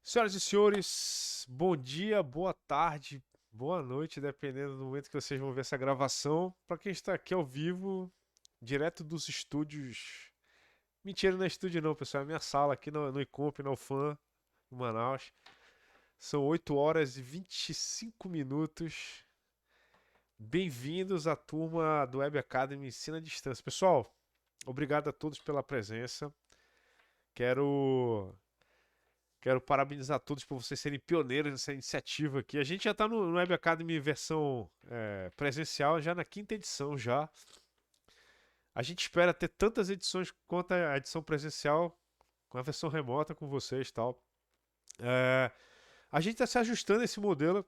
Senhoras e senhores, bom dia, boa tarde, boa noite, dependendo do momento que vocês vão ver essa gravação. Para quem está aqui ao vivo, direto dos estúdios. Mentira, não é estúdio não, pessoal, é minha sala aqui no Icomp, na UFAM, em Manaus. São 8 horas e 25 minutos. Bem-vindos à turma do Web Academy Ensino à Distância. Pessoal, obrigado a todos pela presença. Quero Quero parabenizar todos por vocês serem pioneiros nessa iniciativa aqui. A gente já está no Web Academy versão presencial, já na quinta edição já. A gente espera ter tantas edições quanto a edição presencial, com a versão remota com vocês e tal. É, a gente está se ajustando a esse modelo.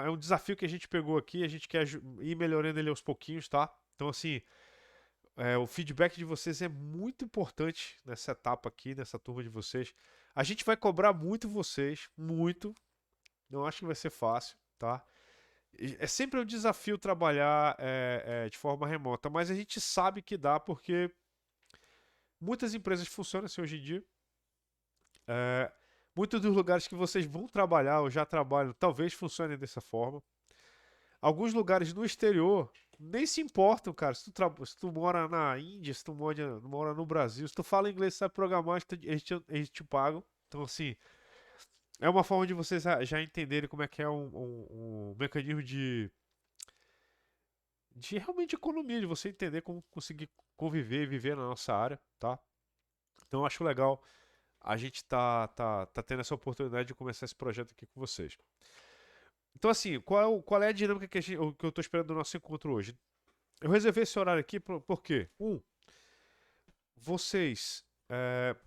É um desafio que a gente pegou aqui. A gente quer ir melhorando ele aos pouquinhos, tá? Então, assim, o feedback de vocês é muito importante nessa etapa aqui, nessa turma de vocês. A gente vai cobrar muito vocês, muito. Não acho que vai ser fácil, tá? É sempre um desafio trabalhar de forma remota, mas a gente sabe que dá porque muitas empresas funcionam assim hoje em dia. É, muitos dos lugares que vocês vão trabalhar ou já trabalham talvez funcionem dessa forma. Alguns lugares no exterior nem se importam, cara. Se tu mora na Índia, se tu mora no Brasil, se tu fala inglês, sabe programar, eles te pagam. Então, assim, é uma forma de vocês já entenderem como é que é um mecanismo de realmente economia, de você entender como conseguir conviver e viver na nossa área, tá? Então, eu acho legal a gente tá tendo essa oportunidade de começar esse projeto aqui com vocês. Então, assim, qual é a dinâmica que eu estou esperando do nosso encontro hoje? Eu reservei esse horário aqui por quê? Vocês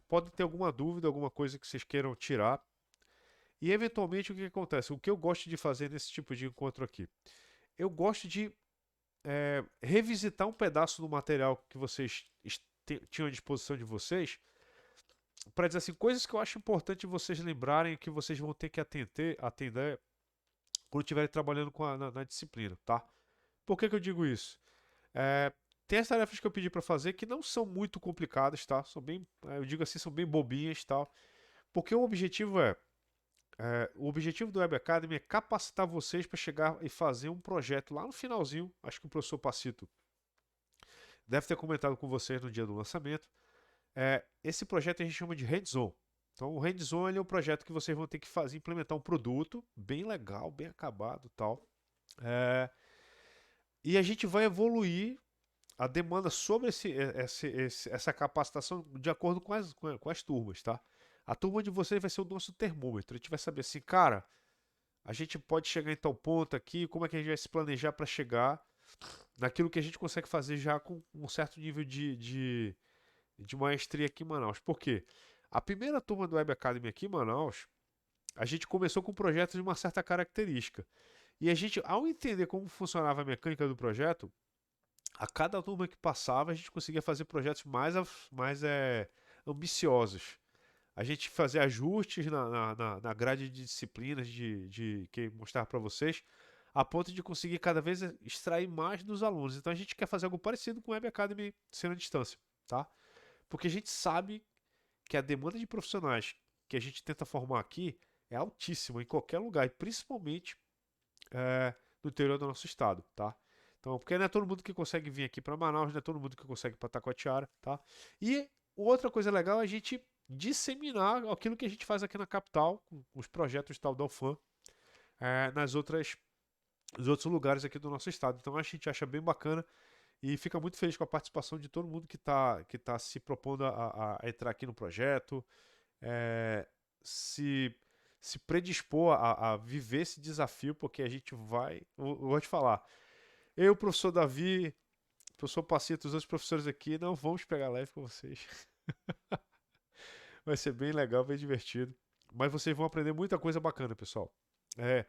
podem ter alguma dúvida, alguma coisa que vocês queiram tirar. E eventualmente o que acontece? O que eu gosto de fazer nesse tipo de encontro aqui? Eu gosto de revisitar um pedaço do material que vocês tinham à disposição de vocês para dizer assim, coisas que eu acho importante vocês lembrarem que vocês vão ter que atender quando estiverem trabalhando na disciplina, tá? Por que eu digo isso? É, tem as tarefas que eu pedi para fazer que não são muito complicadas, tá? São bem, eu digo assim, são bem bobinhas, tal. Porque o objetivo do Web Academy é capacitar vocês para chegar e fazer um projeto lá no finalzinho. Acho que o professor Pacito deve ter comentado com vocês no dia do lançamento. Esse projeto a gente chama de hands-on. Então, o hands-on é o projeto que vocês vão ter que fazer, implementar um produto bem legal, bem acabado, tal. É, e a gente vai evoluir a demanda sobre essa capacitação de acordo com as turmas, tá? A turma de vocês vai ser o nosso termômetro. A gente vai saber assim, cara, a gente pode chegar em tal ponto aqui, como é que a gente vai se planejar para chegar naquilo que a gente consegue fazer já com um certo nível de maestria aqui em Manaus. Por quê? A primeira turma do Web Academy aqui em Manaus, a gente começou com um projeto de uma certa característica. E a gente, ao entender como funcionava a mecânica do projeto, a cada turma que passava, a gente conseguia fazer projetos mais ambiciosos. A gente fazia ajustes na grade de disciplinas que mostrar para vocês, a ponto de conseguir cada vez extrair mais dos alunos. Então a gente quer fazer algo parecido com o Web Academy sendo à distância, tá? Porque a gente sabe que a demanda de profissionais que a gente tenta formar aqui é altíssima em qualquer lugar, e principalmente no interior do nosso estado, tá? Então, porque não é todo mundo que consegue vir aqui para Manaus, não é todo mundo que consegue para Taquatiara, tá? E outra coisa legal é a gente disseminar aquilo que a gente faz aqui na capital, com os projetos tal da UFAM, nas nos outros lugares aqui do nosso estado. Então a gente acha bem bacana e fica muito feliz com a participação de todo mundo que tá se propondo a entrar aqui no projeto, é, se, se predispor a viver esse desafio, porque a gente vai. Eu vou te falar. Eu, o professor Davi, o professor Pacito, os outros professores aqui, não vamos pegar leve com vocês. Vai ser bem legal, bem divertido. Mas vocês vão aprender muita coisa bacana, pessoal. É,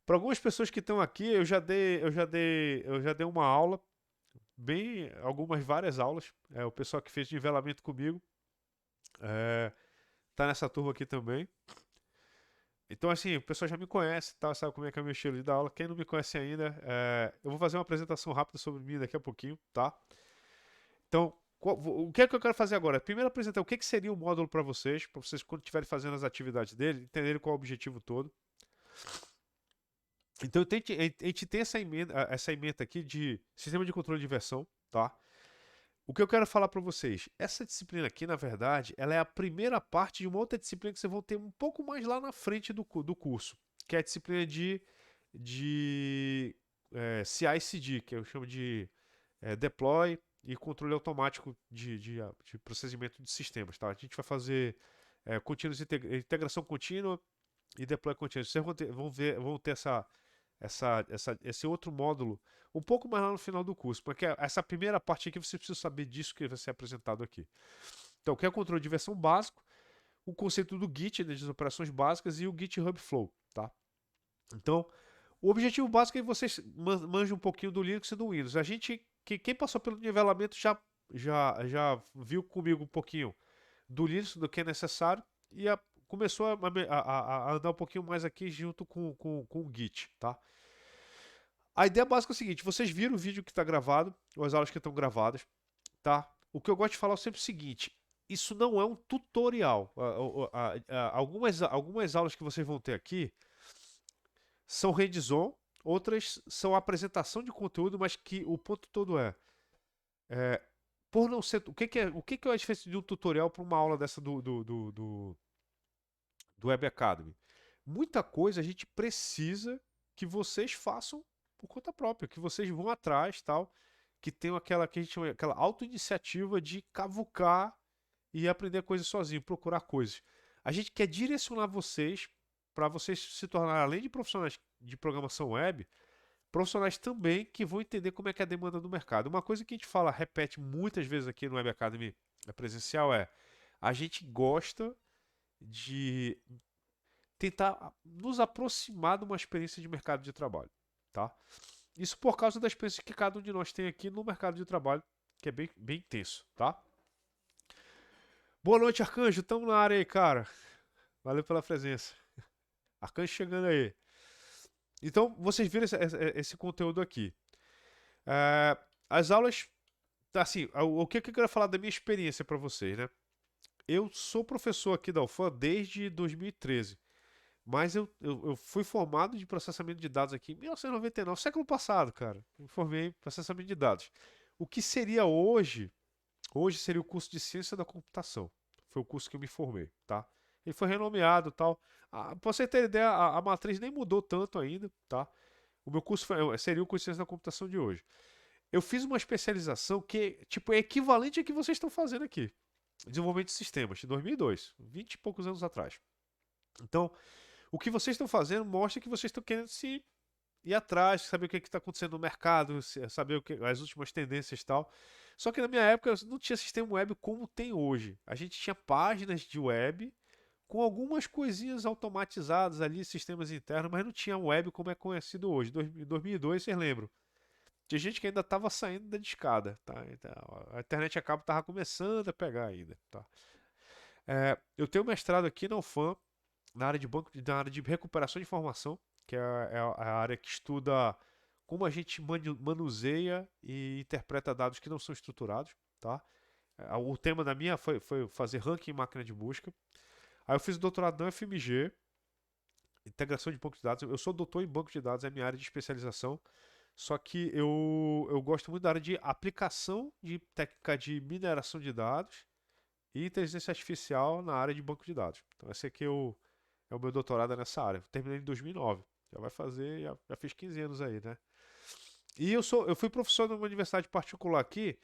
para algumas pessoas que estão aqui, eu já dei uma aula, várias aulas. O pessoal que fez nivelamento comigo tá nessa turma aqui também. Então, assim, o pessoal já me conhece, tá? Sabe como é que é o meu estilo de dar aula. Quem não me conhece ainda, eu vou fazer uma apresentação rápida sobre mim daqui a pouquinho, tá? Então, O que é que eu quero fazer agora? Primeiro apresentar o que seria o módulo para vocês quando estiverem fazendo as atividades dele, entenderem qual é o objetivo todo. Então a gente tem essa ementa aqui de sistema de controle de versão, tá? O que eu quero falar para vocês, essa disciplina aqui, na verdade, ela é a primeira parte de uma outra disciplina que vocês vão ter um pouco mais lá na frente do curso, que é a disciplina de CI/CD, que eu chamo de deploy e controle automático de processamento de sistemas, tá? A gente vai fazer integração contínua e deploy contínuo. Vocês vão ter esse outro módulo um pouco mais lá no final do curso, porque essa primeira parte aqui você precisa saber disso que vai ser apresentado aqui. Então, o que é o controle de versão básico, o conceito do Git, das operações básicas e o GitHub Flow, tá? Então, o objetivo básico é que vocês manjem um pouquinho do Linux e do Windows. Quem passou pelo nivelamento já viu comigo um pouquinho do Linux, do que é necessário, e começou a andar um pouquinho mais aqui junto com o Git, tá? A ideia básica é o seguinte: vocês viram o vídeo que está gravado, ou as aulas que estão gravadas, tá? O que eu gosto de falar é sempre o seguinte: isso não é um tutorial. Algumas aulas que vocês vão ter aqui são hands-on, outras são apresentação de conteúdo, mas que o ponto todo é por não ser. O que é a diferença de um tutorial para uma aula dessa do Web Academy? Muita coisa a gente precisa que vocês façam por conta própria, que vocês vão atrás, tal, que tem aquela que a gente chama aquela auto-iniciativa de cavucar e aprender coisas sozinho, procurar coisas. A gente quer direcionar vocês para vocês se tornarem, além de profissionais de programação web, profissionais também que vão entender como é que é a demanda do mercado. Uma coisa que a gente fala, repete muitas vezes aqui no Web Academy presencial é: a gente gosta de tentar nos aproximar de uma experiência de mercado de trabalho, tá? Isso por causa da experiência que cada um de nós tem aqui no mercado de trabalho, que é bem intenso, tá? Boa noite, Arcanjo. Estamos na área aí, cara. Valeu pela presença. Arcanjo chegando aí. Então, vocês viram esse conteúdo aqui. As aulas. Assim, o que eu quero falar da minha experiência para vocês, né? Eu sou professor aqui da UFAM desde 2013. Mas eu fui formado de processamento de dados aqui em 1999, século passado, cara. Me formei em processamento de dados. O que seria hoje seria o curso de ciência da computação. Foi o curso que eu me formei, tá? Ele foi renomeado e tal. Pra você ter ideia, a matriz nem mudou tanto ainda, tá? O meu curso seria o curso de ciência da computação de hoje. Eu fiz uma especialização que, tipo, é equivalente ao que vocês estão fazendo aqui. Desenvolvimento de sistemas, de 2002, 20 e poucos anos atrás. Então, o que vocês estão fazendo mostra que vocês estão querendo se ir atrás, saber o que está acontecendo no mercado, saber as últimas tendências e tal. Só que na minha época não tinha sistema web como tem hoje. A gente tinha páginas de web com algumas coisinhas automatizadas ali, sistemas internos, mas não tinha web como é conhecido hoje. Em 2002, vocês lembram? Tinha gente que ainda estava saindo da discada, tá? Então, a internet a cabo estava começando a pegar ainda, tá? Eu tenho mestrado aqui na UFAM, na área de recuperação de informação, que é a área que estuda como a gente manuseia e interpreta dados que não são estruturados, tá? O tema da minha foi fazer ranking em máquina de busca. Aí eu fiz o doutorado na UFMG, integração de banco de dados. Eu sou doutor em banco de dados, é a minha área de especialização. Só que eu gosto muito da área de aplicação de técnica de mineração de dados e inteligência artificial na área de banco de dados. Então esse aqui é o meu doutorado nessa área. Eu terminei em 2009. Já fiz 15 anos aí, né? E eu fui professor numa universidade particular aqui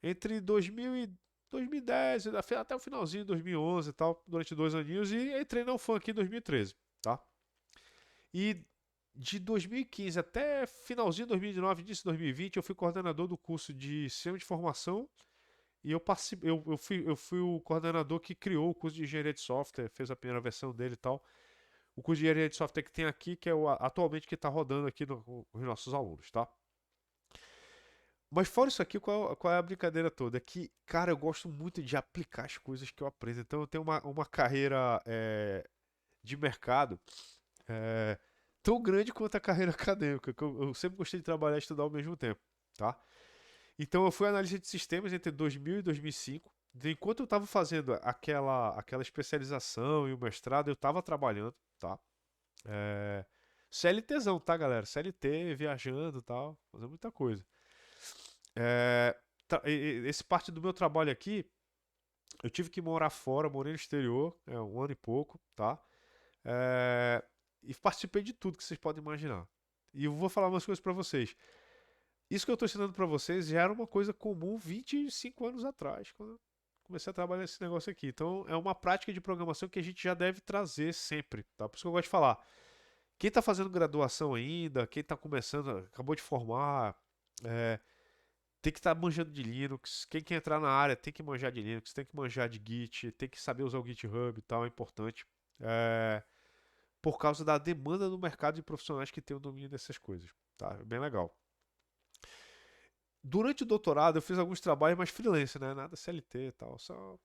entre 2000 e 2010, até o finalzinho de 2011 e tal, durante 2 aninhos, e entrei na UFAM aqui em 2013, tá? E de 2015 até finalzinho de 2019, início de 2020, eu fui coordenador do curso de Sistema de Informação e eu fui o coordenador que criou o curso de Engenharia de Software, fez a primeira versão dele e tal. O curso de Engenharia de Software que tem aqui, que é atualmente que está rodando aqui com os nossos alunos, tá? Mas fora isso aqui, qual é a brincadeira toda? É que, cara, eu gosto muito de aplicar as coisas que eu aprendo. Então eu tenho uma carreira de mercado é, tão grande quanto a carreira acadêmica, que eu sempre gostei de trabalhar e estudar ao mesmo tempo, tá? Então eu fui analista de sistemas entre 2000 e 2005. Enquanto eu estava fazendo aquela especialização e o mestrado, eu estava trabalhando, tá? É, CLTzão, tá, galera? CLT, viajando e tal, fazendo muita coisa. É, esse parte do meu trabalho aqui, eu tive que morar fora, morei no exterior, 1 ano e pouco, tá? É, e participei de tudo que vocês podem imaginar. E eu vou falar umas coisas pra vocês. Isso que eu tô ensinando pra vocês já era uma coisa comum 25 anos atrás, quando eu comecei a trabalhar nesse negócio aqui. Então é uma prática de programação que a gente já deve trazer sempre, tá? Por isso que eu gosto de falar. Quem tá fazendo graduação ainda, quem tá começando, acabou de formar, é, tem que estar manjando de Linux. Quem quer entrar na área tem que manjar de Linux, tem que manjar de Git, tem que saber usar o GitHub e tal, é importante. É, por causa da demanda do mercado de profissionais que tem o domínio dessas coisas. Tá? Bem legal. Durante o doutorado eu fiz alguns trabalhos mais freelance, né? Nada CLT e tal. Só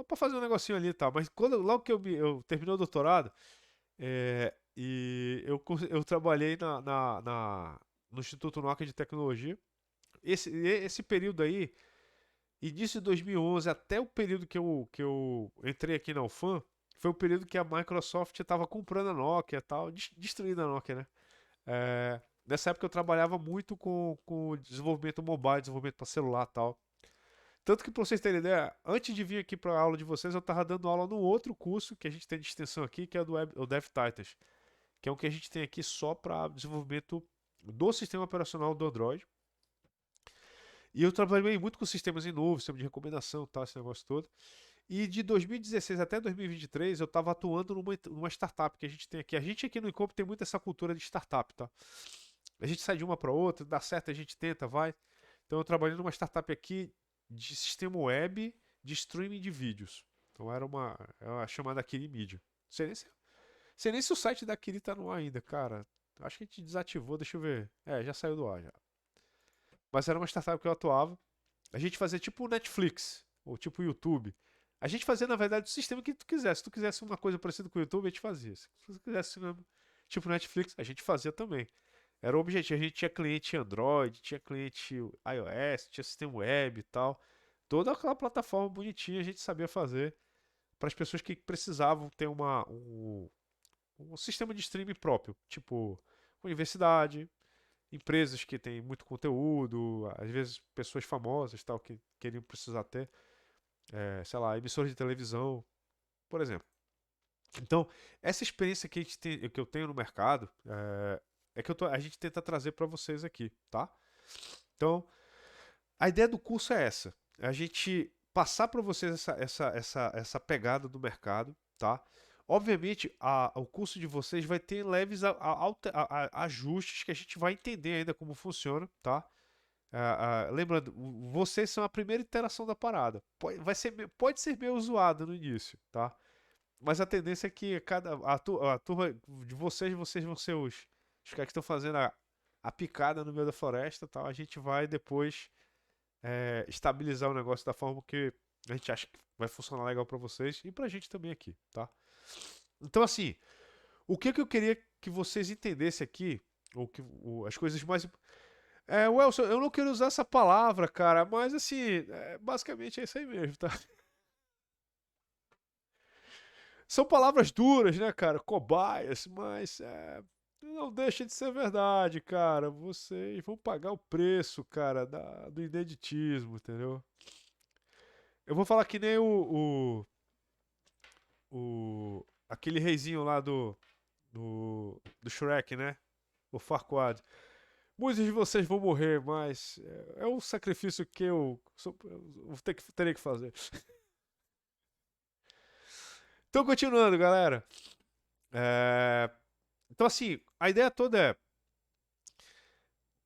para fazer um negocinho ali e tal. Mas logo que eu terminei o doutorado, e eu trabalhei no Instituto Nokia de Tecnologia. Esse período aí, início de 2011 até o período que eu entrei aqui na UFAM, foi o período que a Microsoft estava comprando a Nokia e tal, destruindo a Nokia, né? Nessa época eu trabalhava muito com desenvolvimento mobile, desenvolvimento para celular e tal. Tanto que, para vocês terem ideia, antes de vir aqui para a aula de vocês, eu estava dando aula no outro curso que a gente tem de extensão aqui, que é o DevTitans, que é o que a gente tem aqui só para desenvolvimento do sistema operacional do Android. E eu trabalhei muito com sistemas em nuvem, sistema de recomendação, tal, esse negócio todo. E de 2016 até 2023 eu estava atuando numa startup que a gente tem aqui. A gente aqui no Incomp tem muito essa cultura de startup, tá? A gente sai de uma para outra, dá certo, a gente tenta, vai. Então eu trabalhei numa startup aqui de sistema web de streaming de vídeos. Então era uma chamada Kiri Media. Sei nem se o site da Kiri tá no ar ainda, cara. Acho que a gente desativou, deixa eu ver. Já saiu do ar já. Mas era uma startup que eu atuava. A gente fazia tipo o Netflix, ou tipo o YouTube. A gente fazia, na verdade, o sistema que tu quisesse. Se tu quisesse uma coisa parecida com o YouTube, a gente fazia. Se tu quisesse tipo Netflix, a gente fazia também. Era o objetivo. A gente tinha cliente Android, tinha cliente iOS, tinha sistema web e tal. Toda aquela plataforma bonitinha a gente sabia fazer para as pessoas que precisavam ter um sistema de streaming próprio. Tipo, universidade, empresas que têm muito conteúdo, às vezes pessoas famosas tal que queriam precisar ter, sei lá, emissoras de televisão, por exemplo. Então, essa experiência que eu tenho no mercado é que a gente tenta trazer para vocês aqui, tá? Então, a ideia do curso é essa: é a gente passar para vocês essa pegada do mercado, tá? Obviamente, o curso de vocês vai ter leves ajustes que a gente vai entender ainda como funciona, tá? Lembrando, vocês são a primeira interação da parada. Pode ser meio zoado no início, tá? Mas a tendência é que a turma de vocês vão ser os caras que estão fazendo a picada no meio da floresta, tal. A gente vai depois estabilizar o negócio da forma que a gente acha que vai funcionar legal para vocês e pra gente também aqui, tá? Então, assim, o que eu queria que vocês entendessem aqui, as coisas mais. Wilson, eu não quero usar essa palavra, cara, mas assim, basicamente é isso aí mesmo, tá? São palavras duras, né, cara? Cobaias, mas não deixa de ser verdade, cara. Vocês vão pagar o preço, cara, do ineditismo, entendeu? Eu vou falar que nem aquele reizinho lá do Shrek, né? O Farquaad. Muitos de vocês vão morrer, mas é um sacrifício que eu terei que fazer. Então, continuando, galera. Então, assim, a ideia toda é: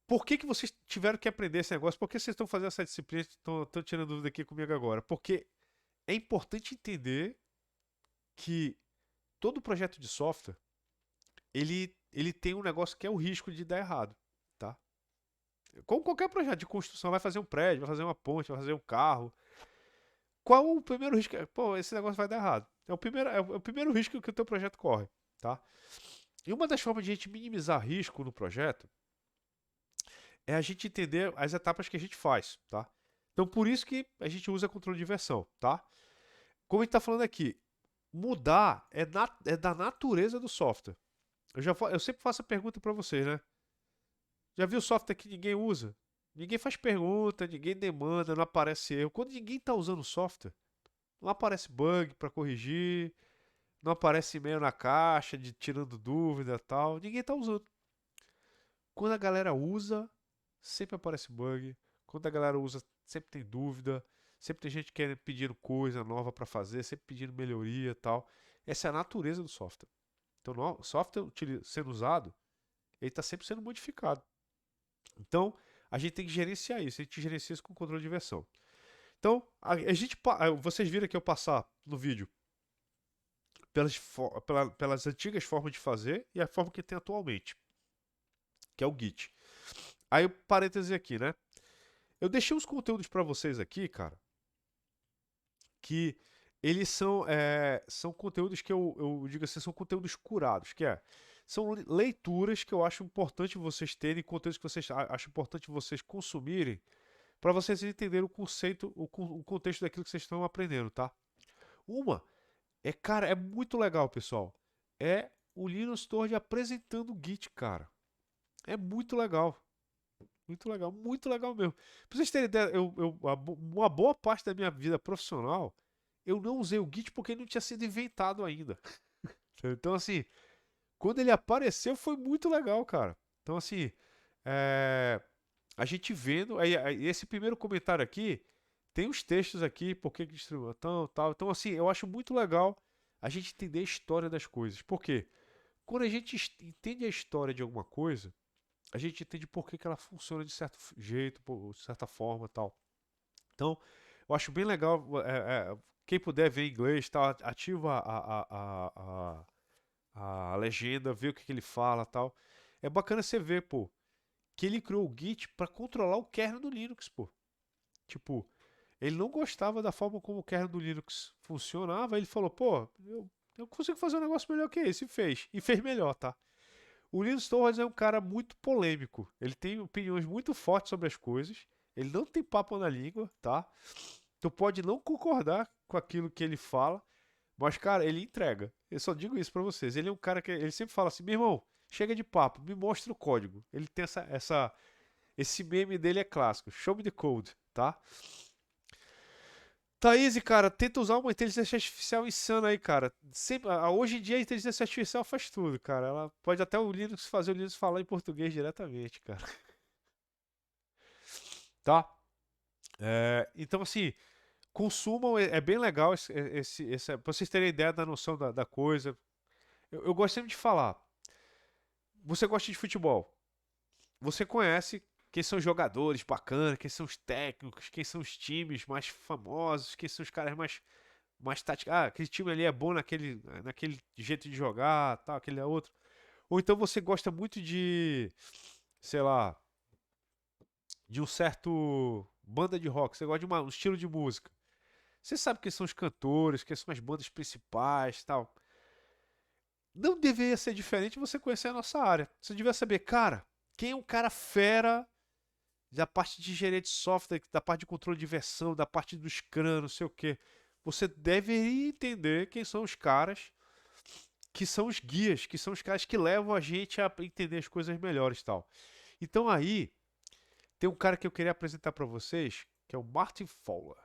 por que vocês tiveram que aprender esse negócio? Por que vocês estão fazendo essa disciplina? Estão tirando dúvida aqui comigo agora? Porque é importante entender que todo projeto de software ele tem um negócio que é o risco de dar errado, tá? Como qualquer projeto de construção, vai fazer um prédio, vai fazer uma ponte, vai fazer um carro. Qual o primeiro risco? Pô, esse negócio vai dar errado. É o primeiro risco que o teu projeto corre, tá? E uma das formas de a gente minimizar risco no projeto é a gente entender as etapas que a gente faz, tá? Então, por isso que a gente usa controle de versão, tá? Como a gente está falando aqui, mudar é da natureza do software. Eu sempre faço a pergunta para vocês, né? Já viu software que ninguém usa? Ninguém faz pergunta, ninguém demanda, não aparece erro. Quando ninguém está usando o software, não aparece bug para corrigir, não aparece e-mail na caixa de tirando dúvida e tal. Ninguém está usando. Quando a galera usa, sempre aparece bug. Quando a galera usa, sempre tem dúvida. Sempre tem gente querendo pedindo coisa nova para fazer, sempre pedindo melhoria e tal. Essa é a natureza do software. Então, o software sendo usado, ele está sempre sendo modificado. Então, a gente tem que gerenciar isso. A gente gerencia isso com controle de versão. Então, vocês viram que eu passar no vídeo pelas antigas formas de fazer e a forma que tem atualmente, que é o Git. Aí, parêntese aqui, né? Eu deixei uns conteúdos para vocês aqui, cara, que eles são conteúdos que eu digo assim, são conteúdos curados, são leituras que eu acho importante vocês terem, conteúdos que vocês acho importante vocês consumirem, para vocês entenderem o conceito, o contexto daquilo que vocês estão aprendendo, tá? Uma cara, é muito legal, pessoal. É o Linus Torvalds apresentando o Git, cara. É muito legal. Muito legal mesmo. Pra vocês terem ideia, uma boa parte da minha vida profissional, eu não usei o Git porque ele não tinha sido inventado ainda. Então, assim, quando ele apareceu foi muito legal, cara. Então, assim, é, a gente vendo. Esse primeiro comentário aqui tem os textos aqui, por que distribuiu tal. Então, assim, eu acho muito legal a gente entender a história das coisas. Por quê? Quando a gente entende a história de alguma coisa, a gente entende por que ela funciona de certo jeito, de certa forma tal. Então, eu acho bem legal. Quem puder ver em inglês, tá, ativa a legenda, ver o que ele fala tal. É bacana você ver, pô, que ele criou o Git para controlar o kernel do Linux, pô. Tipo, ele não gostava da forma como o kernel do Linux funcionava. Ele falou, pô, eu consigo fazer um negócio melhor que esse. E fez. E fez melhor, tá? O Linus Torvalds é um cara muito polêmico. Ele tem opiniões muito fortes sobre as coisas. Ele não tem papo na língua, tá? Tu pode não concordar com aquilo que ele fala, mas, cara, ele entrega. Eu só digo isso pra vocês. Ele é um cara que ele sempre fala assim: meu irmão, chega de papo, me mostra o código. Ele tem esse meme dele é clássico. Show me the code, tá? Thaís, cara, tenta usar uma inteligência artificial insana aí, cara. Hoje em dia a inteligência artificial faz tudo, cara. Ela pode até o Linux fazer o Linux falar em português diretamente, cara. Tá? Então, assim, consumam, é bem legal pra vocês terem ideia da noção da coisa. Eu gosto sempre de falar. Você gosta de futebol. Você conhece quem são os jogadores bacanas, quem são os técnicos, quem são os times mais famosos, quem são os caras mais táticos. Ah, aquele time ali é bom naquele jeito de jogar, tal, aquele é outro. Ou então você gosta muito de, sei lá, de um certo banda de rock, você gosta de um estilo de música. Você sabe quem são os cantores, quem são as bandas principais, tal. Não deveria ser diferente você conhecer a nossa área. Você devia saber, cara, quem é um cara fera da parte de engenharia de software, da parte de controle de versão, da parte do Scrum, não sei o que. Você deveria entender quem são os caras que são os guias, que são os caras que levam a gente a entender as coisas melhores e tal. Então aí, tem um cara que eu queria apresentar para vocês, que é o Martin Fowler.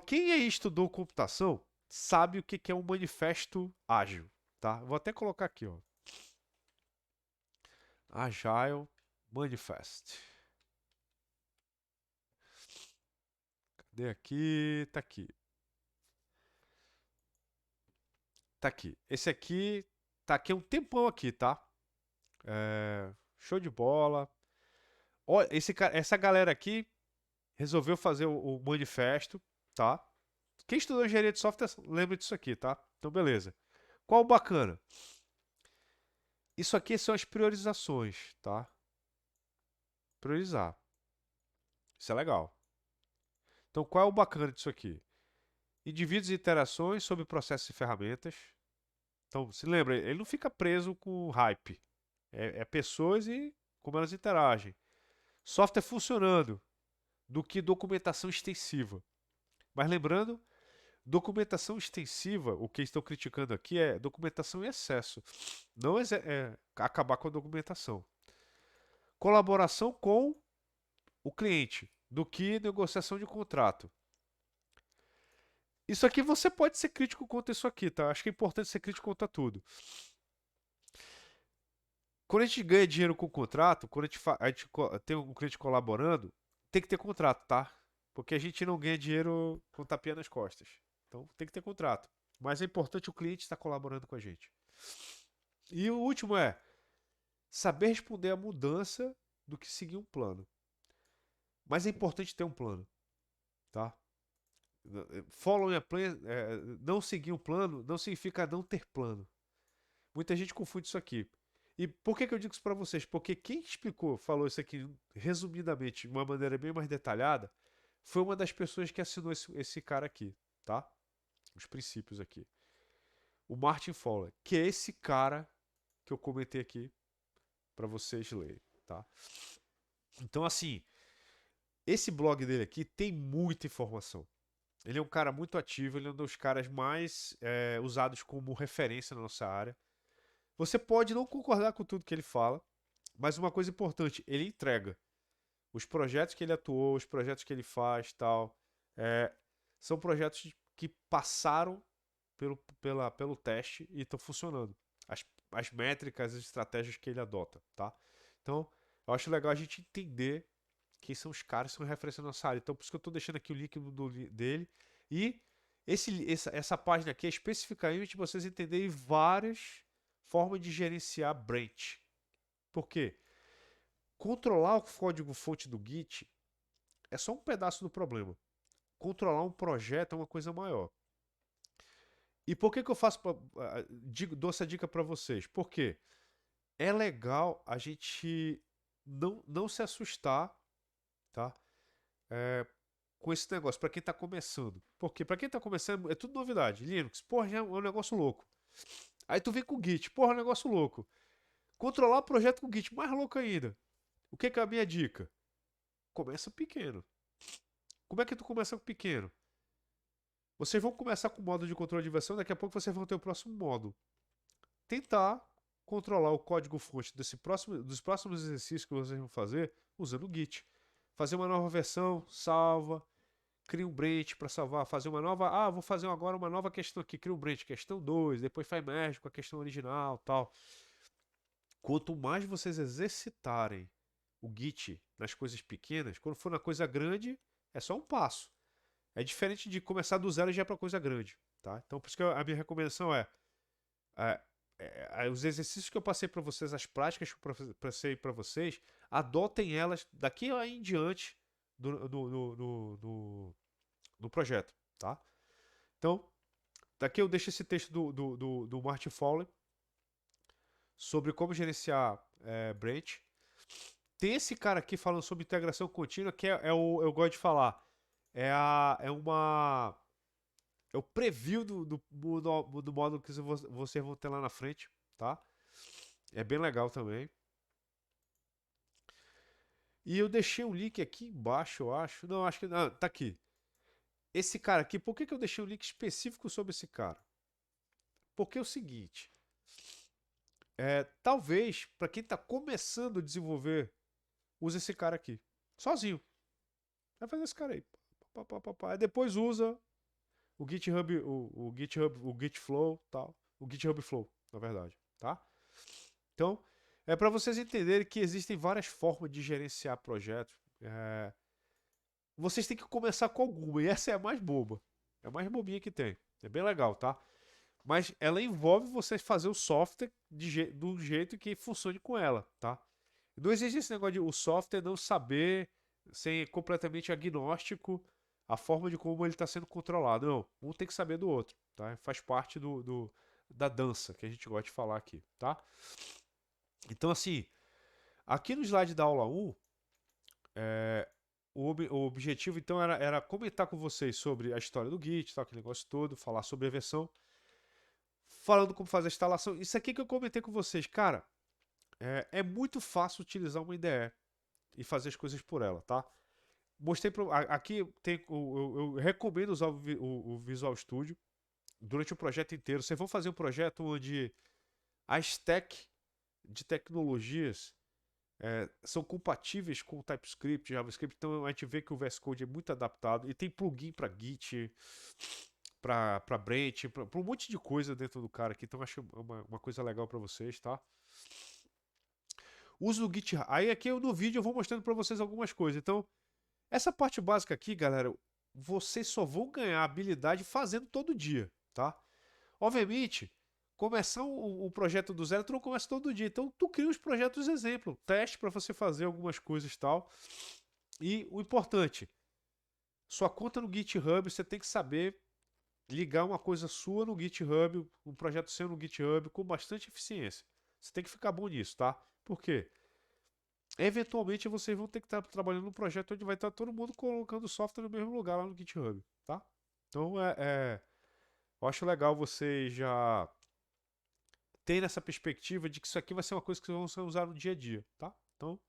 Quem aí estudou computação sabe o que é um manifesto ágil, tá? Vou até colocar aqui, ó. Agile Manifest. Cadê aqui? Tá aqui. Tá aqui. Esse aqui tá aqui há um tempão aqui, tá? Show de bola. Olha, essa galera aqui resolveu fazer o manifesto, tá? Quem estudou engenharia de software lembra disso aqui, tá? Então, beleza. Qual o bacana? Isso aqui são as priorizações, tá? Priorizar. Isso é legal. Então, qual é o bacana disso aqui? Indivíduos e interações sobre processos e ferramentas. Então, se lembra, ele não fica preso com hype. É pessoas e como elas interagem. Software funcionando, do que documentação extensiva. Mas lembrando, documentação extensiva, o que estão criticando aqui é documentação em excesso, não é acabar com a documentação. Colaboração com o cliente, do que negociação de contrato. Isso aqui você pode ser crítico contra isso aqui, tá? Acho que é importante ser crítico contra tudo. Quando a gente ganha dinheiro com o contrato, quando a gente tem um cliente colaborando, tem que ter contrato, tá? Porque a gente não ganha dinheiro com tapinha nas costas. Então tem que ter contrato. Mas é importante o cliente estar colaborando com a gente. E o último é saber responder à mudança do que seguir um plano. Mas é importante ter um plano, tá? Following a plan, não seguir um plano não significa não ter plano. Muita gente confunde isso aqui. E por que eu digo isso para vocês? Porque quem explicou, falou isso aqui resumidamente, de uma maneira bem mais detalhada, foi uma das pessoas que assinou esse cara aqui, tá? Os princípios aqui. O Martin Fowler, que é esse cara que eu comentei aqui para vocês lerem, tá? Então, assim, esse blog dele aqui tem muita informação. Ele é um cara muito ativo, ele é um dos caras mais usados como referência na nossa área. Você pode não concordar com tudo que ele fala, mas uma coisa importante, ele entrega. Os projetos que ele atuou, os projetos que ele faz, tal, são projetos que passaram pelo teste e estão funcionando. As métricas, as estratégias que ele adota, tá? Então, eu acho legal a gente entender quem são os caras que são referência na nossa área. Então, por isso que eu estou deixando aqui o link dele. E essa página aqui é especificamente para vocês entenderem várias formas de gerenciar branch. Por quê? Controlar o código-fonte do Git é só um pedaço do problema. Controlar um projeto é uma coisa maior. E por que eu dou essa dica para vocês? Porque é legal a gente não se assustar, tá? Com esse negócio, para quem está começando. Porque para quem está começando é tudo novidade. Linux, porra, é um negócio louco. Aí tu vem com o Git, porra, é um negócio louco. Controlar o projeto com o Git, mais louco ainda. O que é a minha dica? Começa pequeno. Como é que tu começa pequeno? Vocês vão começar com o modo de controle de versão, daqui a pouco vocês vão ter o próximo modo. Tentar controlar o código-fonte dos próximos exercícios que vocês vão fazer usando o Git. Fazer uma nova versão, salva, cria um branch para salvar, fazer uma nova, vou fazer agora uma nova questão aqui, cria um branch, questão 2, depois faz merge com a questão original, tal. Quanto mais vocês exercitarem o Git nas coisas pequenas, quando for na coisa grande, é só um passo. É diferente de começar do zero e já para coisa grande, tá? Então, por isso que a minha recomendação os exercícios que eu passei para vocês, as práticas que eu passei para vocês, adotem elas daqui em diante no projeto, tá? Então, daqui eu deixo esse texto do Martin Fowler sobre como gerenciar branch. Tem esse cara aqui falando sobre integração contínua, que eu gosto de falar. É o preview do módulo que vocês vão ter lá na frente, tá? É bem legal também. E eu deixei um link aqui embaixo, eu acho. Não, acho que não, tá aqui. Esse cara aqui, por que eu deixei um link específico sobre esse cara? Porque é o seguinte, talvez para quem está começando a desenvolver, use esse cara aqui, sozinho. Vai fazer esse cara aí. Aí depois usa o GitHub, o GitHub, o Gitflow, tal, o GitHub Flow, na verdade, tá? Então, é para vocês entenderem que existem várias formas de gerenciar projetos. Vocês têm que começar com alguma, e essa é a mais boba. É a mais bobinha que tem. É bem legal, tá? Mas ela envolve você fazer o software do jeito que funcione com ela, tá? Não existe esse negócio de o software não saber, ser completamente agnóstico a forma de como ele está sendo controlado. Não, um tem que saber do outro, tá? Faz parte da dança que a gente gosta de falar aqui, tá? Então, assim, aqui no slide da aula 1, o objetivo, então, era comentar com vocês sobre a história do Git, tal, aquele negócio todo, falar sobre a versão, falando como fazer a instalação. Isso aqui que eu comentei com vocês, cara, é muito fácil utilizar uma IDE e fazer as coisas por ela, tá? Mostrei aqui tem, eu recomendo usar o Visual Studio durante o projeto inteiro. Vocês vão fazer um projeto onde a stack de tecnologias são compatíveis com o TypeScript, JavaScript, então a gente vê que o VS Code é muito adaptado e tem plugin para Git, para Branch, para um monte de coisa dentro do cara aqui, então acho uma coisa legal para vocês, tá? Uso do GitHub. Aí aqui no vídeo eu vou mostrando para vocês algumas coisas. Então, essa parte básica aqui, galera, vocês só vão ganhar habilidade fazendo todo dia, tá? Obviamente, começar um projeto do zero, tu não começa todo dia. Então, tu cria os projetos exemplo, teste para você fazer algumas coisas e tal. E o importante, sua conta no GitHub, você tem que saber ligar uma coisa sua no GitHub, um projeto seu no GitHub com bastante eficiência. Você tem que ficar bom nisso, tá? Por quê? Eventualmente vocês vão ter que estar trabalhando num projeto onde vai estar todo mundo colocando software no mesmo lugar lá no GitHub, tá? Então eu acho legal vocês já terem essa perspectiva de que isso aqui vai ser uma coisa que vocês vão usar no dia a dia, tá? Então,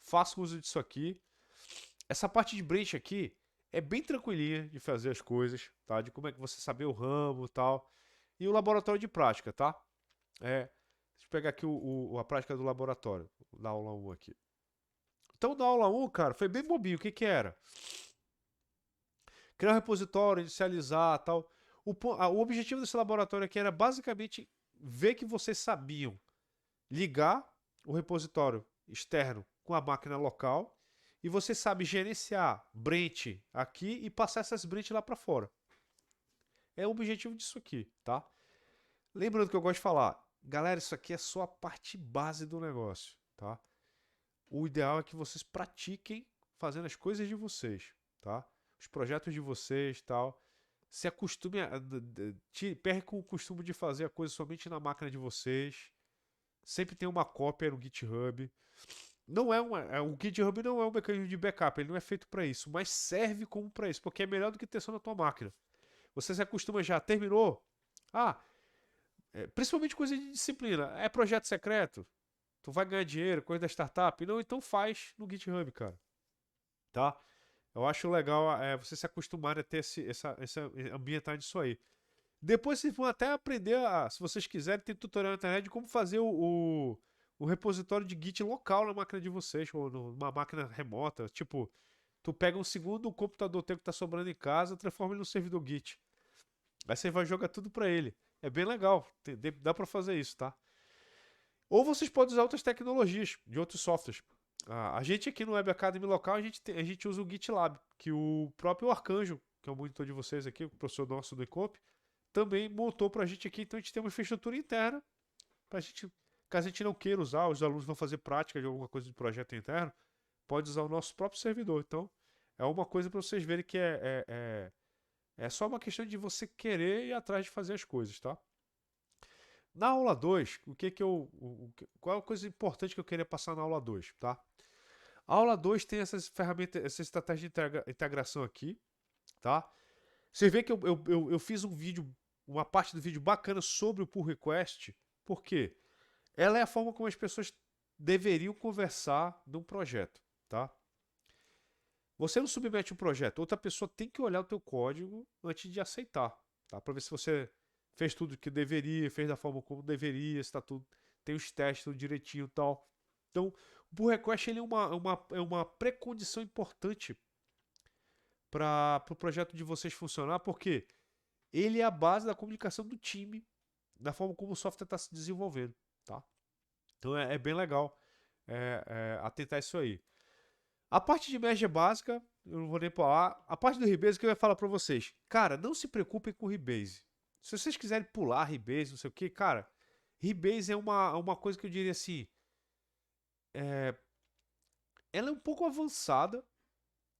façam uso disso aqui. Essa parte de branch aqui é bem tranquilinha de fazer as coisas, tá? De como é que você saber o ramo e tal. E o laboratório de prática, tá? Deixa eu pegar aqui a prática do laboratório, da aula 1 aqui. Então, na aula 1, cara, foi bem bobinho. O que que era? Criar um repositório, inicializar tal. O objetivo desse laboratório aqui era basicamente ver que vocês sabiam ligar o repositório externo com a máquina local e você sabe gerenciar branch aqui e passar essas branch lá para fora. É o objetivo disso aqui, tá? Lembrando que eu gosto de falar, galera, isso aqui é só a parte base do negócio, tá? O ideal é que vocês pratiquem fazendo as coisas de vocês, tá? Os projetos de vocês, tal. Se acostume percam o costume de fazer a coisa somente na máquina de vocês. Sempre tem uma cópia no GitHub. Não o GitHub não é um mecanismo de backup, ele não é feito para isso, mas serve como para isso, porque é melhor do que ter só na tua máquina. Você se acostuma já, terminou? Ah, principalmente coisa de disciplina. É projeto secreto? Tu vai ganhar dinheiro, coisa da startup? Não, então faz no GitHub, cara. Tá? Eu acho legal você se acostumar a ter essa ambientar disso aí. Depois vocês vão até aprender, se vocês quiserem, tem tutorial na internet de como fazer o repositório de Git local na máquina de vocês, ou numa máquina remota. Tipo, tu pega um segundo computador teu que tá sobrando em casa, transforma ele no servidor Git. Aí você vai jogar tudo para ele. É bem legal, dá para fazer isso, tá? Ou vocês podem usar outras tecnologias de outros softwares. A gente aqui no Web Academy local, a gente usa o GitLab, que o próprio Arcanjo, que é o monitor de vocês aqui, o professor nosso do Ecomp, também montou para a gente aqui. Então a gente tem uma infraestrutura interna para a gente, caso a gente não queira usar, os alunos vão fazer prática de alguma coisa de projeto interno, pode usar o nosso próprio servidor. Então é uma coisa para vocês verem que é só uma questão de você querer ir atrás de fazer as coisas, tá? Na aula 2, qual é a coisa importante que eu queria passar na aula 2, tá? A aula 2 tem essas ferramentas, essa estratégia de integração aqui, tá? Você vê que eu fiz um vídeo, uma parte do vídeo bacana sobre o pull request, porque ela é a forma como as pessoas deveriam conversar num projeto, tá? Você não submete um projeto, outra pessoa tem que olhar o teu código antes de aceitar, tá? Para ver se você fez tudo que deveria, fez da forma como deveria, se tá tudo, tem os testes tudo direitinho e tal. Então, o pull request ele é uma pré-condição importante para o projeto de vocês funcionar, porque ele é a base da comunicação do time, da forma como o software está se desenvolvendo, tá? Então é bem legal atentar isso aí. A parte de merge básica, eu não vou nem falar. A parte do Rebase que eu ia falar para vocês. Cara, não se preocupem com o Rebase. Se vocês quiserem pular Rebase, não sei o que, cara, Rebase é uma coisa que eu diria assim. Ela é um pouco avançada.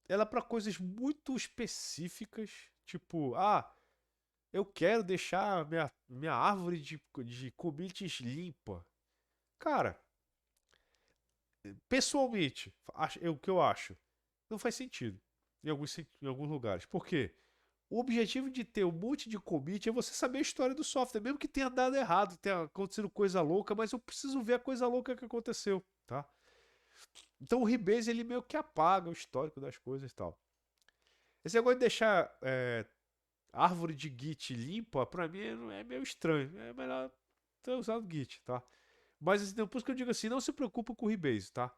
Ela é para coisas muito específicas. Tipo, eu quero deixar minha árvore de commits limpa. Cara, pessoalmente, o que eu acho, não faz sentido em alguns lugares. Por quê? O objetivo de ter um monte de commit é você saber a história do software, mesmo que tenha dado errado, tenha acontecido coisa louca, mas eu preciso ver a coisa louca que aconteceu, tá? Então o Rebase ele meio que apaga o histórico das coisas e tal. Esse negócio de deixar árvore de Git limpa, pra mim é meio estranho. É melhor ter usado Git, tá? Mas assim, por isso que eu digo assim, não se preocupa com o Rebase, tá?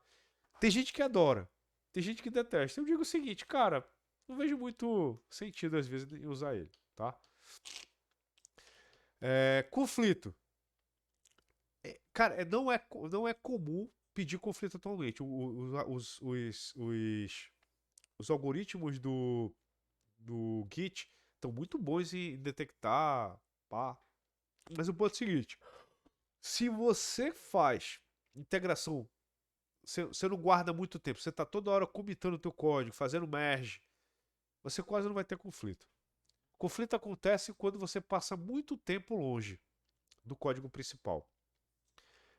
Tem gente que adora, tem gente que detesta. Eu digo o seguinte, cara, não vejo muito sentido às vezes em usar ele, tá? Conflito. Cara, não é comum pedir conflito atualmente. Os algoritmos do Git estão muito bons em detectar, pá. Mas o ponto é o seguinte: se você faz integração, você não guarda muito tempo, você está toda hora comitando o teu código, fazendo merge, você quase não vai ter conflito. Conflito acontece quando você passa muito tempo longe do código principal.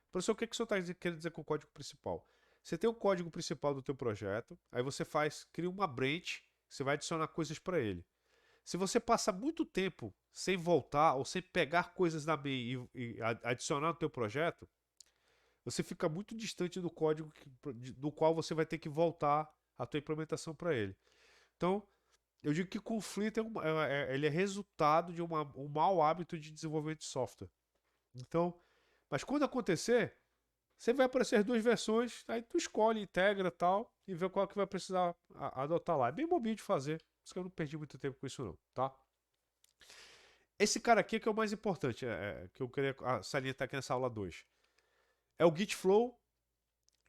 Professor, o que o senhor está querendo dizer com o código principal? Você tem o código principal do teu projeto, aí você cria uma branch, você vai adicionar coisas para ele. Se você passa muito tempo sem voltar ou sem pegar coisas da main e adicionar no teu projeto, você fica muito distante do código do qual você vai ter que voltar a tua implementação para ele. Então, eu digo que conflito ele é resultado de um mau hábito de desenvolvimento de software. Então, mas quando acontecer, você vai aparecer as duas versões, aí tu escolhe, integra tal, e vê qual que vai precisar adotar lá. É bem bobinho de fazer, por isso que eu não perdi muito tempo com isso não, tá? Esse cara aqui que é o mais importante, que eu queria salientar aqui nessa aula 2. É o Git Flow,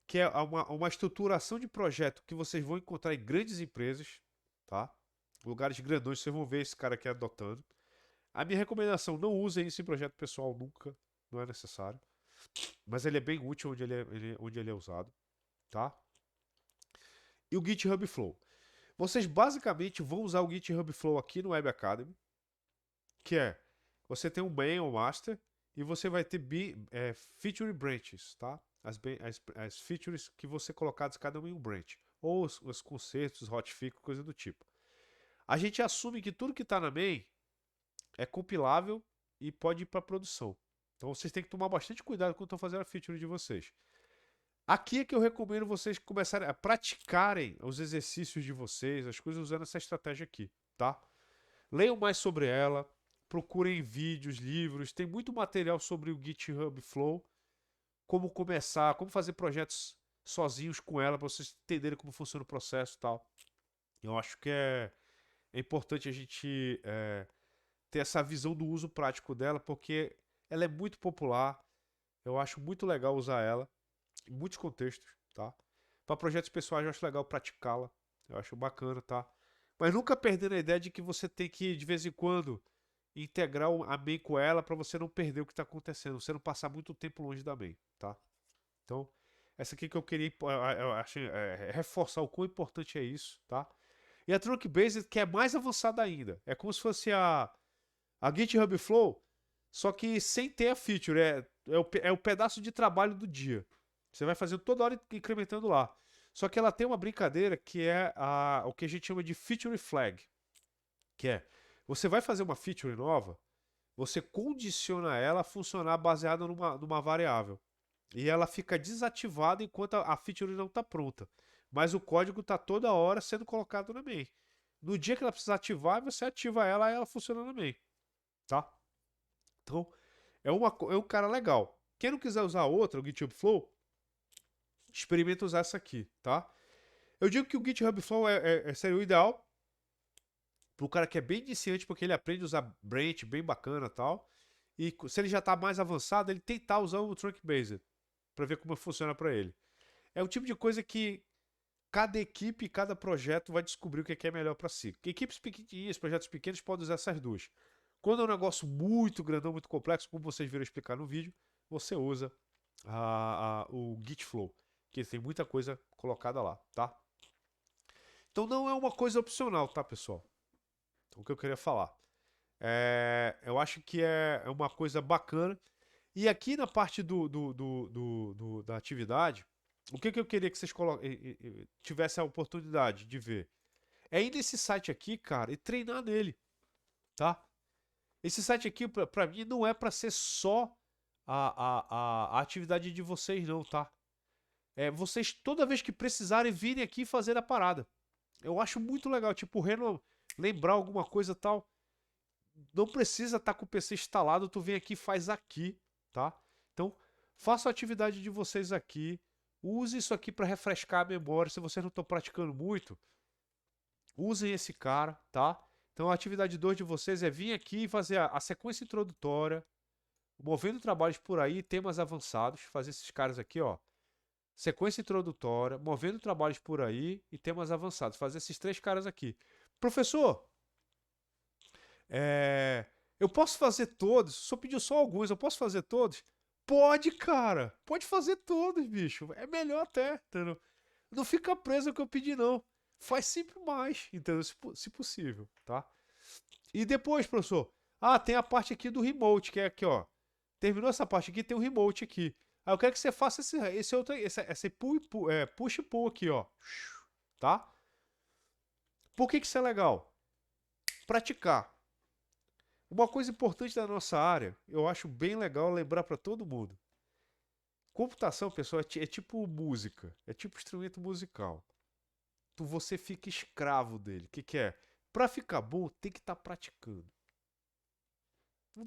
que é uma estruturação de projeto que vocês vão encontrar em grandes empresas, tá? Lugares grandões, vocês vão ver esse cara aqui adotando. A minha recomendação, não usem isso em projeto pessoal nunca, não é necessário. Mas ele é bem útil onde ele é usado, tá? E o GitHub Flow. Vocês basicamente vão usar o GitHub Flow aqui no Web Academy, que é, você tem um main ou master, e você vai ter feature branches, tá? As features que você colocadas cada um em um branch. Ou os concertos, os hotfix, coisa do tipo. A gente assume que tudo que está na main é compilável e pode ir para produção. Então vocês têm que tomar bastante cuidado quando estão fazendo a feature de vocês. Aqui é que eu recomendo vocês começarem a praticarem os exercícios de vocês, as coisas usando essa estratégia aqui, tá? Leiam mais sobre ela, procurem vídeos, livros, tem muito material sobre o GitHub Flow, como começar, como fazer projetos sozinhos com ela, para vocês entenderem como funciona o processo e tal. Eu acho que é importante a gente ter essa visão do uso prático dela, porque ela é muito popular, eu acho muito legal usar ela, em muitos contextos, tá? Para projetos pessoais eu acho legal praticá-la, eu acho bacana, tá? Mas nunca perdendo a ideia de que você tem que, de vez em quando, integrar a main com ela para você não perder o que está acontecendo, você não passar muito tempo longe da main, tá? Então, essa aqui que eu queria eu achei, reforçar o quão importante é isso, tá? E a Trunk Based, que é mais avançada ainda. É como se fosse a GitHub Flow, só que sem ter a feature. É o pedaço de trabalho do dia. Você vai fazendo toda hora incrementando lá. Só que ela tem uma brincadeira que é o que a gente chama de feature flag. Que é, você vai fazer uma feature nova, você condiciona ela a funcionar baseada numa variável. E ela fica desativada enquanto a feature não está pronta. Mas o código está toda hora sendo colocado na main. No dia que ela precisar ativar, você ativa ela e ela funciona na main. Tá? Então, é um cara legal. Quem não quiser usar outra, o GitHub Flow, experimenta usar essa aqui, tá? Eu digo que o GitHub Flow seria o ideal para o cara que é bem iniciante, porque ele aprende a usar branch bem bacana e tal. E se ele já está mais avançado, ele tentar usar o Trunk Based para ver como funciona para ele. É o tipo de coisa que cada equipe, cada projeto vai descobrir o que é melhor para si. Equipes pequenininhas, projetos pequenos podem usar essas duas. Quando é um negócio muito grandão, muito complexo, como vocês viram explicar no vídeo, você usa o Git Flow, que tem muita coisa colocada lá, tá? Então não é uma coisa opcional, tá, pessoal? Então, o que eu queria falar. Eu acho que é uma coisa bacana. E aqui na parte da atividade, o que eu queria que vocês tivessem a oportunidade de ver? É ir nesse site aqui, cara, e treinar nele. tá? Esse site aqui, pra mim, não é pra ser só a atividade de vocês, não, tá? É, vocês, toda vez que precisarem, virem aqui e fazer a parada. Eu acho muito legal, tipo, o Reno lembrar alguma coisa e tal. Não precisa estar com o PC instalado, tu vem aqui e faz aqui, tá? Então, faça a atividade de vocês aqui. Use isso aqui para refrescar a memória. Se vocês não estão praticando muito, usem esse cara, tá? Então, a atividade 2 de vocês é vir aqui e fazer a sequência introdutória, movendo trabalhos por aí, temas avançados, fazer esses caras aqui, ó. Sequência introdutória, movendo trabalhos por aí e temas avançados. Fazer esses três caras aqui. Professor, eu posso fazer todos? Só pediu só alguns, eu posso fazer todos? Pode, cara. Pode fazer todos, bicho. É melhor até, entendeu? Não fica preso ao que eu pedi, não. Faz sempre mais, entendeu? Se possível, tá? E depois, professor, tem a parte aqui do remote, que é aqui, ó. Terminou essa parte aqui, tem um remote aqui. Aí eu quero que você faça esse outro, esse push e pull aqui, ó. Tá? Por que isso é legal? Praticar. Uma coisa importante da nossa área, eu acho bem legal lembrar para todo mundo. Computação, pessoal, é tipo música, é tipo instrumento musical. Você fica escravo dele. O que é? Para ficar bom, tem que estar praticando. Não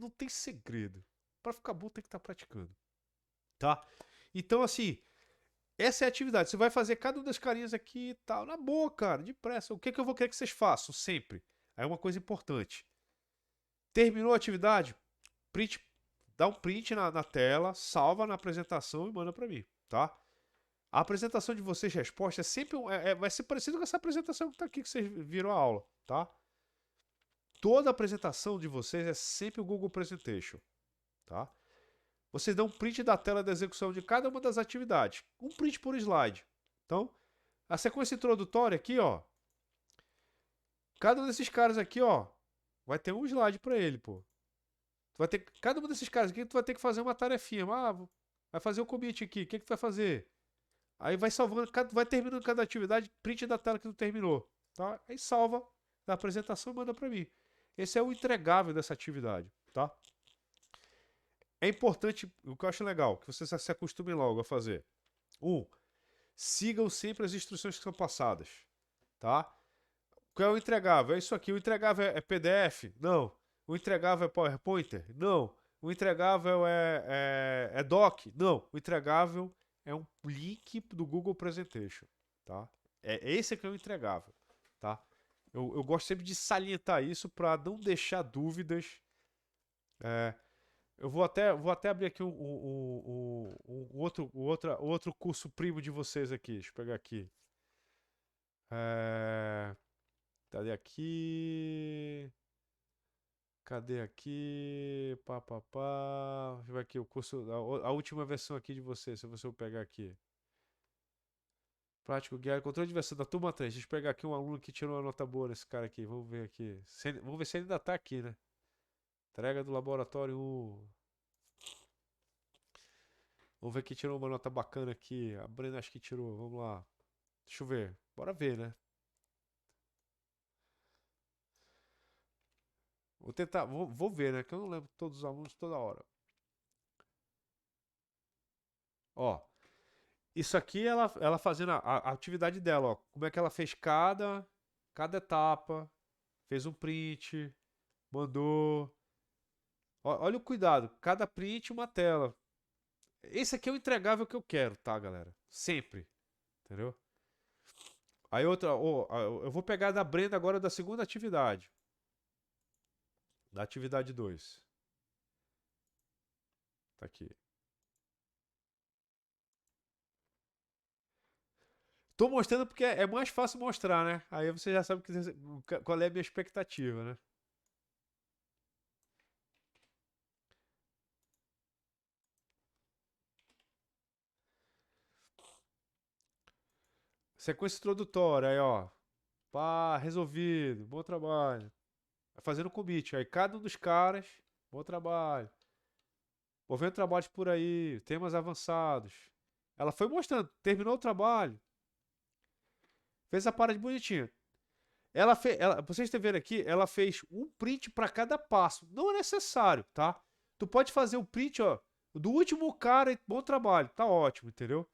tem segredo. Para ficar bom, tem que estar praticando. Tá? Então, assim, essa é a atividade. Você vai fazer cada um das carinhas aqui e tal. Na boa, cara, depressa. O que eu vou querer que vocês façam? Sempre. Aí é uma coisa importante. Terminou a atividade? Print, dá um print na tela, salva na apresentação e manda para mim, tá? A apresentação de vocês, resposta, é sempre vai ser parecido com essa apresentação que está aqui que vocês viram a aula, tá? Toda apresentação de vocês é sempre o Google Presentation, tá? Vocês dão um print da tela da execução de cada uma das atividades, um print por slide. Então, a sequência introdutória aqui, ó, cada um desses caras aqui, ó, vai ter um slide para ele, pô. Tu vai ter, cada um desses caras aqui, tu vai ter que fazer uma tarefinha. Vai fazer o commit aqui, o que tu vai fazer? Aí vai salvando, vai terminando cada atividade, print da tela que tu terminou, tá? Aí salva da apresentação e manda para mim. Esse é o entregável dessa atividade, tá? É importante, o que eu acho legal, que vocês se acostumem logo a fazer. Sigam sempre as instruções que são passadas, tá? Qual é o entregável? É isso aqui. O entregável é PDF? Não. O entregável é PowerPoint? Não. O entregável é Doc? Não. O entregável é um link do Google Presentation, tá? É esse que é o entregável, tá? Eu gosto sempre de salientar isso para não deixar dúvidas. É, eu vou até abrir aqui outro curso primo de vocês aqui. Deixa eu pegar aqui. É, cadê aqui? Cadê aqui? Pá, pá, pá. Deixa eu ver aqui o curso, a última versão aqui de vocês, se você eu pegar aqui. Prático guiado, controle de versão da turma 3. Deixa eu pegar aqui um aluno que tirou uma nota boa nesse cara aqui. Vamos ver aqui. Vamos ver se ele ainda tá aqui, né? Entrega do laboratório 1. Vamos ver quem tirou uma nota bacana aqui. A Brenda acho que tirou. Vamos lá. Deixa eu ver. Bora ver, né? Vou tentar. Vou ver, né? Que eu não lembro todos os alunos toda hora. Ó. Isso aqui ela fazendo a atividade dela, ó. Como é que ela fez cada etapa. Fez um print. Mandou. Olha o cuidado. Cada print uma tela. Esse aqui é o entregável que eu quero, tá, galera? Sempre. Entendeu? Aí outra. Eu vou pegar da Brenda agora da segunda atividade. Da atividade 2. Tá aqui. Tô mostrando porque é mais fácil mostrar, né? Aí você já sabe qual é a minha expectativa, né? Sequência introdutória, aí ó. Pá, resolvido, bom trabalho. Vai fazendo commit. Aí cada um dos caras, bom trabalho. Movendo trabalhos por aí, temas avançados. Ela foi mostrando, terminou o trabalho. Fez a parada bonitinha. Pra vocês terem aqui, ela fez um print para cada passo. Não é necessário, tá? Tu pode fazer o print, ó, do último cara, bom trabalho, tá ótimo, entendeu?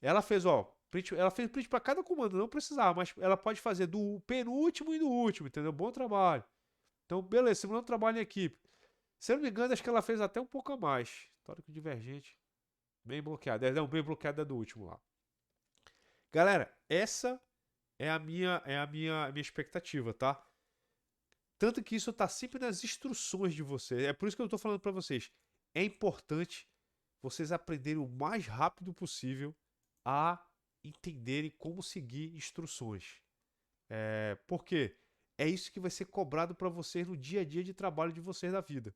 Ela fez, ó, print, ela fez print para cada comando, não precisava, mas ela pode fazer do penúltimo e do último, entendeu? Bom trabalho. Então, beleza, simulando trabalho em equipe. Se eu não me engano, acho que ela fez até um pouco a mais. Histórico divergente. Bem bloqueado. Não, bem bloqueada do último lá. Galera, essa é a minha expectativa, tá? Tanto que isso tá sempre nas instruções de vocês. É por isso que eu tô falando para vocês. É importante vocês aprenderem o mais rápido possível a entenderem como seguir instruções. Por quê? É isso que vai ser cobrado para vocês no dia a dia de trabalho de vocês da vida,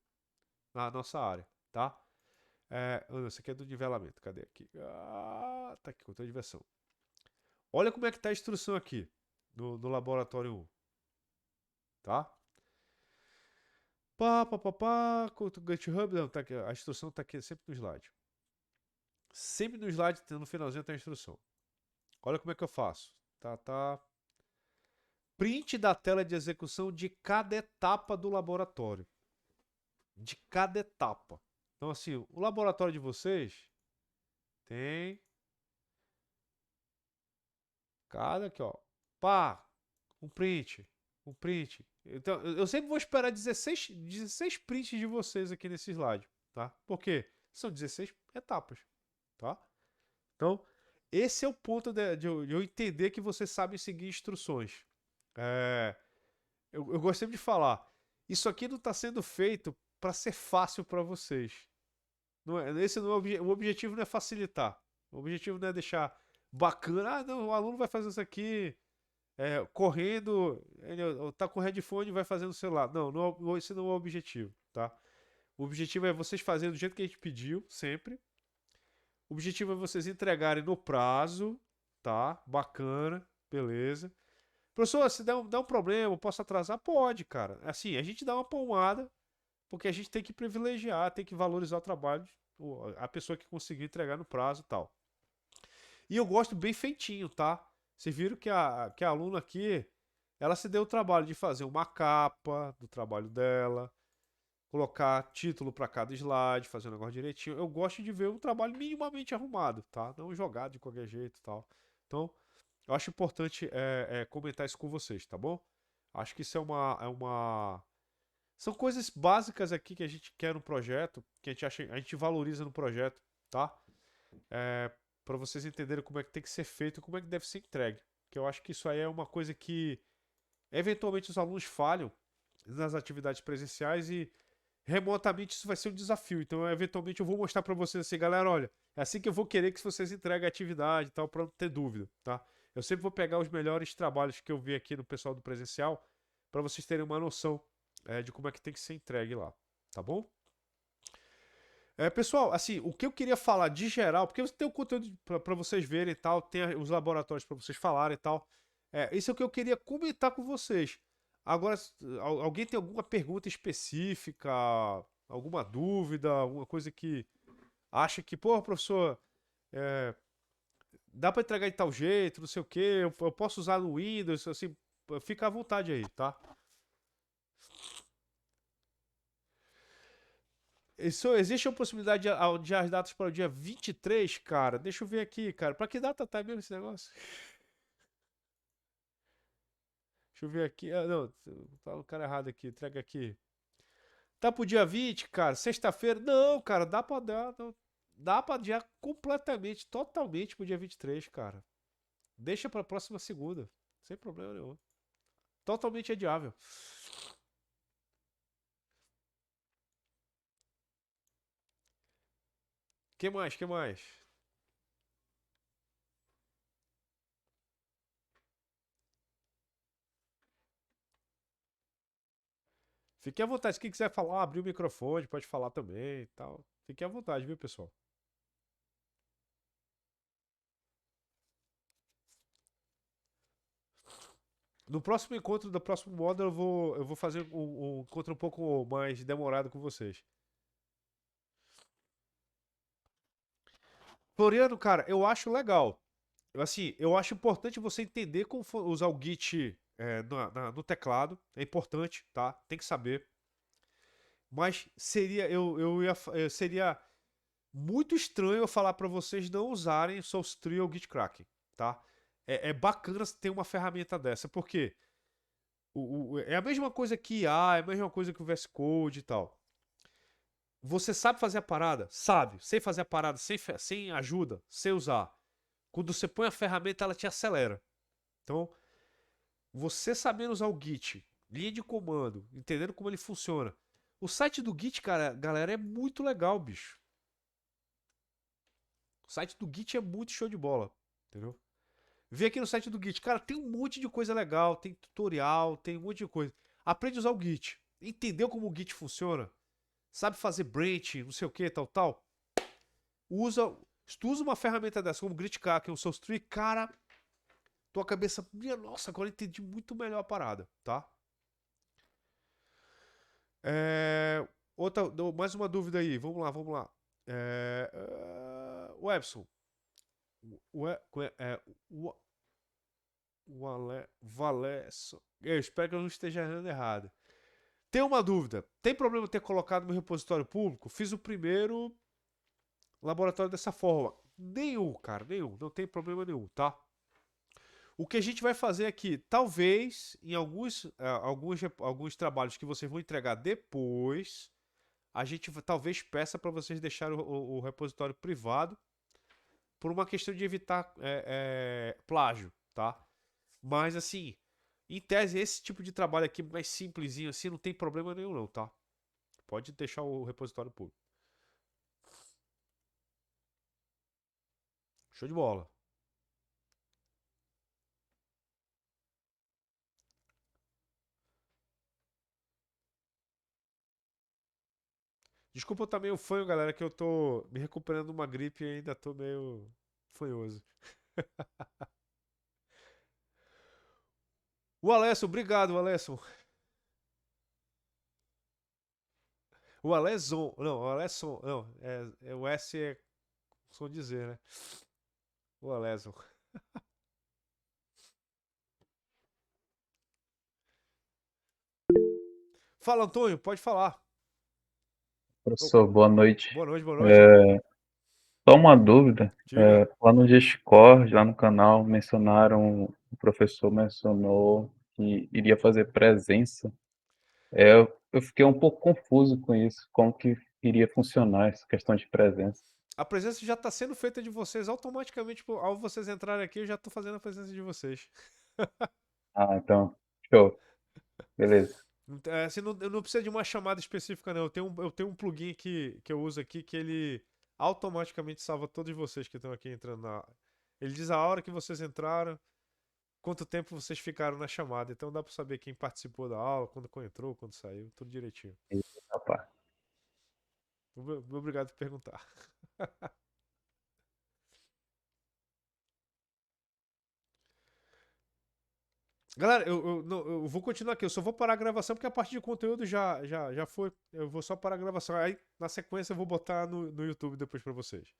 na nossa área, tá? Isso aqui é do nivelamento. Cadê aqui? Tá aqui, controle de versão. Olha como é que tá a instrução aqui no laboratório 1, tá? GitHub, não, tá aqui, a instrução tá aqui sempre no slide. Sempre no slide, no finalzinho tem a instrução. Olha como é que eu faço. Tá. Print da tela de execução de cada etapa do laboratório. De cada etapa. Então, assim, o laboratório de vocês tem cada aqui, ó. Pá, um print. Um print. Então, eu sempre vou esperar 16 prints de vocês aqui nesse slide, tá? Por quê? São 16 etapas, tá? Então, esse é o ponto de eu entender que vocês sabem seguir instruções. Eu gostei de falar. Isso aqui não está sendo feito para ser fácil para vocês. Esse não é o objetivo não é facilitar. O objetivo não é deixar bacana. Ah, não, o aluno vai fazer isso aqui correndo, ele tá com headphone e vai fazer no celular. Não, esse não é o objetivo, tá? O objetivo é vocês fazerem do jeito que a gente pediu, sempre. O objetivo é vocês entregarem no prazo, tá? Bacana, beleza. Professor, se dá um problema, eu posso atrasar? Pode, cara. Assim, a gente dá uma palmada, porque a gente tem que privilegiar, tem que valorizar o trabalho, a pessoa que conseguiu entregar no prazo e tal. E eu gosto bem feitinho, tá? Vocês viram que a aluna aqui, ela se deu o trabalho de fazer uma capa do trabalho dela, colocar título para cada slide, fazer um negócio direitinho. Eu gosto de ver um trabalho minimamente arrumado, tá? Não jogado de qualquer jeito e tal. Então, eu acho importante comentar isso com vocês, tá bom? Acho que isso são coisas básicas aqui que a gente quer no projeto, que a gente valoriza no projeto, tá? Para vocês entenderem como é que tem que ser feito e como é que deve ser entregue. Que eu acho que isso aí é uma coisa que eventualmente os alunos falham nas atividades presenciais e remotamente isso vai ser um desafio. Então, eventualmente eu vou mostrar para vocês assim, galera, olha, é assim que eu vou querer que vocês entreguem a atividade e tal, para não ter dúvida, tá? Eu sempre vou pegar os melhores trabalhos que eu vi aqui no pessoal do presencial para vocês terem uma noção de como é que tem que ser entregue lá, tá bom? Pessoal, assim, o que eu queria falar de geral, porque tem o conteúdo para vocês verem e tal, tem os laboratórios para vocês falarem e tal. Isso é o que eu queria comentar com vocês. Agora, alguém tem alguma pergunta específica, alguma dúvida, alguma coisa que acha que, pô, professor, é, dá para entregar de tal jeito, não sei o quê, eu posso usar no Windows, assim, fica à vontade aí, tá? Existe a possibilidade de as datas para o dia 23, cara? Deixa eu ver aqui, cara. Para que data tá mesmo esse negócio? Deixa eu ver aqui. Ah, não, tá no cara errado aqui. Entrega aqui. Tá pro dia 20, cara? Sexta-feira? Não, cara, dá pra dar. Não, dá pra adiar completamente, totalmente pro dia 23, cara. Deixa pra próxima segunda. Sem problema nenhum. Totalmente adiável. Que mais? Que mais? Fique à vontade. Se quem quiser falar, abrir o microfone, pode falar também e tal. Fique à vontade, viu, pessoal? No próximo encontro do próximo módulo, eu vou fazer um encontro um pouco mais demorado com vocês. Floriano, cara, eu acho legal. Assim, eu acho importante você entender como usar o Git no teclado. É importante, tá? Tem que saber. Mas seria muito estranho eu falar para vocês não usarem SourceTree ou GitKraken, tá? É bacana ter uma ferramenta dessa, porque é a mesma coisa que IA, é a mesma coisa que o VS Code e tal. Você sabe fazer a parada? Sabe. Sem fazer a parada, sem ajuda, sem usar. Quando você põe a ferramenta, ela te acelera. Então, você sabendo usar o Git, linha de comando, entendendo como ele funciona. O site do Git, cara, galera, é muito legal, bicho. O site do Git é muito show de bola, entendeu? Vê aqui no site do Git, cara, tem um monte de coisa legal, tem tutorial, tem um monte de coisa. Aprende a usar o Git. Entendeu como o Git funciona? Sabe fazer branch, não sei o que, tal, tal. Se tu usa uma ferramenta dessa, como o GitKraken, o SourceTree, cara, tua cabeça, minha nossa, agora eu entendi muito melhor a parada, tá? É, mais uma dúvida aí, vamos lá, vamos lá. Webson, o, é, o, Valesso, eu espero que eu não esteja errando errado. Tem uma dúvida, tem problema ter colocado no repositório público? Fiz o primeiro laboratório dessa forma. Nenhum, cara, nenhum, não tem problema nenhum, tá? O que a gente vai fazer aqui, talvez em alguns trabalhos que vocês vão entregar depois, a gente talvez peça para vocês deixarem o repositório privado por uma questão de evitar plágio, tá? Mas assim, em tese, esse tipo de trabalho aqui mais simplesinho assim, não tem problema nenhum não, tá? Pode deixar o repositório público. Show de bola. Desculpa eu estar meio fanho, galera, que eu tô me recuperando de uma gripe e ainda tô meio fanhoso. O Alessio, obrigado, Alessio. O Alesson, não, o Alesson, não, o S é som dizer, né? O Alesson. Fala, Antônio, pode falar. Oh, Professor, boa noite. boa noite, boa noite. Só uma dúvida. Diga. Lá no Discord, lá no canal, o professor mencionou que iria fazer presença. Eu fiquei um pouco confuso com isso, como que iria funcionar essa questão de presença. A presença já está sendo feita de vocês automaticamente. Ao vocês entrarem aqui, eu já estou fazendo a presença de vocês. Ah, então, show, beleza. Assim, não, eu não precisa de uma chamada específica, não. Eu tenho um plugin que eu uso aqui que ele automaticamente salva todos vocês que estão aqui entrando na. Ele diz a hora que vocês entraram, quanto tempo vocês ficaram na chamada. Então dá para saber quem participou da aula, quando entrou, quando saiu, tudo direitinho. Eita, rapaz. Obrigado por perguntar. Galera, eu vou continuar aqui. Eu só vou parar a gravação porque a parte de conteúdo já foi. Eu vou só parar a gravação. Aí, na sequência, eu vou botar no YouTube depois pra vocês.